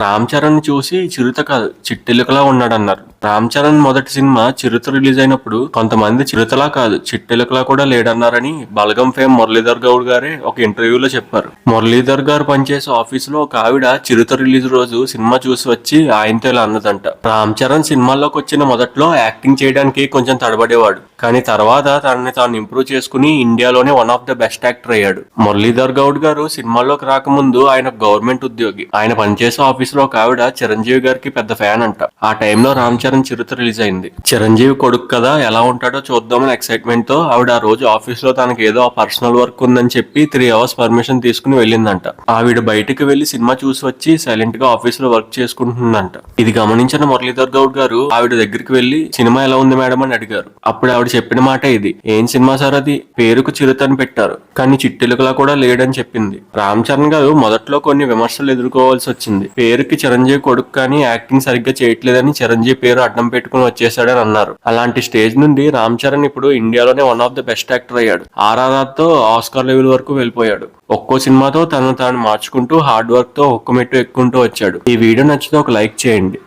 రామ్ చరణ్ చూసి చిరుత కాదు చిట్టెలుకలా ఉన్నాడన్నారు. రామ్ చరణ్ మొదటి సినిమా చిరుత రిలీజ్ అయినప్పుడు కొంతమంది చిరుతలా కాదు చిట్టెలుకలా కూడా లేడన్నారని బలగం ఫేమ్ మురళీధర్ గౌడ్ గారే ఒక ఇంటర్వ్యూలో చెప్పారు. మురళీధర్ గారు పనిచేసే ఆఫీసులో ఒక ఆవిడ చిరుత రిలీజ్ రోజు సినిమా చూసి వచ్చి ఆయనతో ఇలా అన్నదంట. రామ్ చరణ్ సినిమాల్లోకి వచ్చిన మొదట్లో యాక్టింగ్ చేయడానికి కొంచెం తడబడేవాడు, కానీ తర్వాత తనని తాను ఇంప్రూవ్ చేసుకుని ఇండియాలోనే one of the best actor అయ్యాడు. మురళీధర్ గౌడ్ గారు సినిమాల్లోకి రాకముందు ఆయన గవర్నమెంట్ ఉద్యోగి. ఆయన పనిచేసే ఆఫీసులో ఒక ఆవిడ చిరంజీవి గారికి పెద్ద ఫ్యాన్ అంట. ఆ టైంలో రామ్ చరణ్ చిరుత రిలీజ్ అయింది. చిరంజీవి కొడుకు కదా ఎలా ఉంటాడో చూద్దామని ఎక్సైట్మెంట్ తో ఆవిడ ఆ రోజు ఆఫీస్ లో తనకి ఏదో పర్సనల్ వర్క్ ఉందని చెప్పి 3 hours పర్మిషన్ తీసుకుని వెళ్ళిందంట. ఆవిడ బయటికి వెళ్లి సినిమా చూసి వచ్చి సైలెంట్ గా ఆఫీస్ లో వర్క్ చేసుకుంటుందంట. ఇది గమనించిన మురళీధర్ గౌడ్ గారు ఆవిడ దగ్గరికి వెళ్లి సినిమా ఎలా ఉంది మేడం అని అడిగారు. అప్పుడు ఆవిడ చెప్పిన మాట ఇది. ఏం సినిమా సార్ అది, పేరుకు చిరుత అని పెట్టారు కానీ చిట్టెలుకలా కూడా లేడని చెప్పింది. రామ్ చరణ్ గారు మొదట్లో కొన్ని విమర్శలు ఎదుర్కోవాల్సి వచ్చింది. పేరుకి చిరంజీవి కొడుకు కానీ యాక్టింగ్ సరిగ్గా చేయట్లేదని చిరంజీవి పేరు అడ్డం పెట్టుకుని వచ్చేసాడని అన్నారు. అలాంటి స్టేజ్ నుండి రామ్ చరణ్ ఇప్పుడు ఇండియాలోనే one of the best actor అయ్యాడు. ఆర్ఆర్ఆర్ తో ఆస్కార్ లెవెల్ వరకు వెళ్ళిపోయాడు. ఒక్కో సినిమాతో తను తాను మార్చుకుంటూ హార్డ్ వర్క్ తో ఒక్క మెట్టు ఎక్కుంటూ వచ్చాడు. ఈ వీడియో నచ్చితే ఒక లైక్ చేయండి.